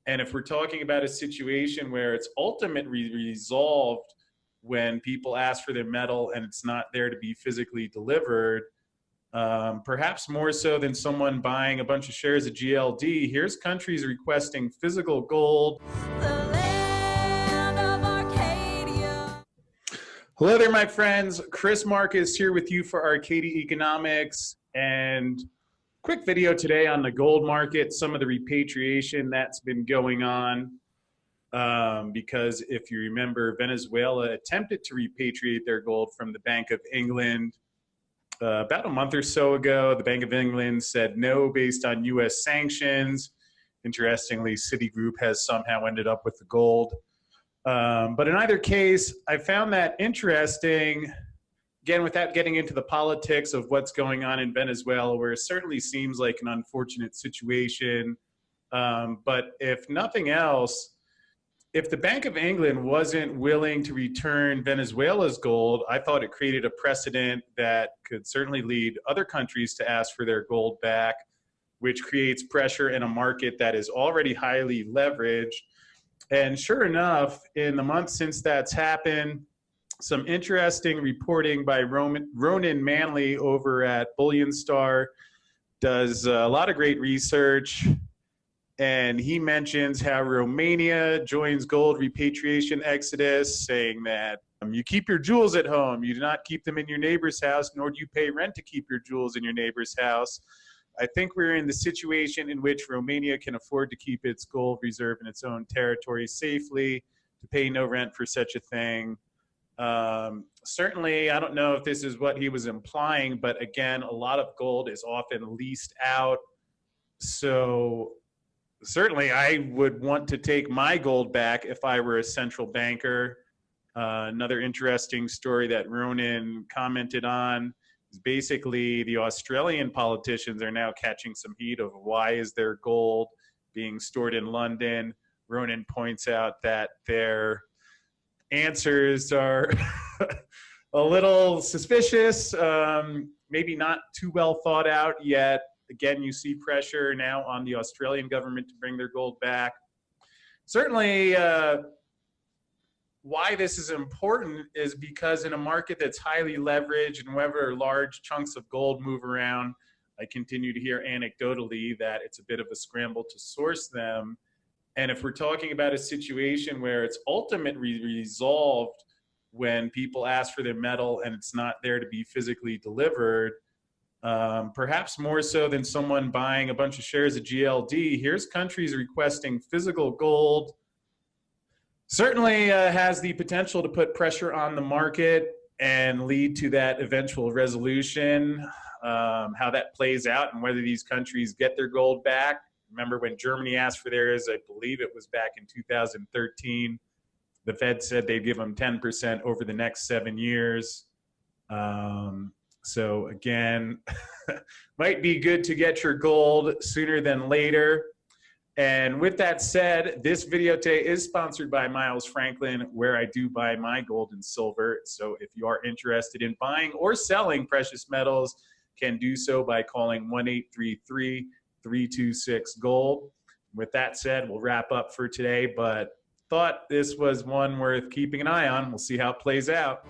And if we're talking about a situation where it's ultimately resolved when people ask for their metal and it's not there to be physically delivered, perhaps more so than someone buying a bunch of shares of GLD, here's countries requesting physical gold. Hello there, my friends. Chris Marcus here with you for Arcadia Economics, and quick video today on the gold market, some of the repatriation that's been going on. Because if you remember, Venezuela attempted to repatriate their gold from the Bank of England about a month or so ago. The Bank of England said no based on U.S. sanctions. Interestingly, Citigroup has somehow ended up with the gold. But in either case, I found that interesting, again, without getting into the politics of what's going on in Venezuela, where it certainly seems like an unfortunate situation. But if nothing else, if the Bank of England wasn't willing to return Venezuela's gold, I thought it created a precedent that could certainly lead other countries to ask for their gold back, which creates pressure in a market that is already highly leveraged. And sure enough, in the months since that's happened, some interesting reporting by Ronan Manley over at Bullion Star does a lot of great research. And he mentions how Romania joins gold repatriation exodus, saying that you keep your jewels at home. You do not keep them in your neighbor's house, nor do you pay rent to keep your jewels in your neighbor's house. I think we're in the situation in which Romania can afford to keep its gold reserve in its own territory safely, to pay no rent for such a thing. Certainly, I don't know if this is what he was implying, but again, a lot of gold is often leased out. So certainly I would want to take my gold back if I were a central banker. Another interesting story that Ronan commented on is basically the Australian politicians are now catching some heat of why is their gold being stored in London. Ronan points out that their answers are a little suspicious, maybe not too well thought out yet. Again, you see pressure now on the Australian government to bring their gold back. Certainly, why this is important is because in a market that's highly leveraged and whenever large chunks of gold move around, I continue to hear anecdotally that it's a bit of a scramble to source them. And if we're talking about a situation where it's ultimately resolved when people ask for their metal and it's not there to be physically delivered, perhaps more so than someone buying a bunch of shares of GLD, here's countries requesting physical gold. Certainly has the potential to put pressure on the market and lead to that eventual resolution. How that plays out and whether these countries get their gold back. Remember when Germany asked for theirs, I believe it was back in 2013. The Fed said they'd give them 10% over the next 7 years. So again, might be good to get your gold sooner than later. And with that said, this video today is sponsored by Miles Franklin, where I do buy my gold and silver. So if you are interested in buying or selling precious metals, can do so by calling 1-833-326-GOLD. With that said, we'll wrap up for today, but thought this was one worth keeping an eye on. We'll see how it plays out.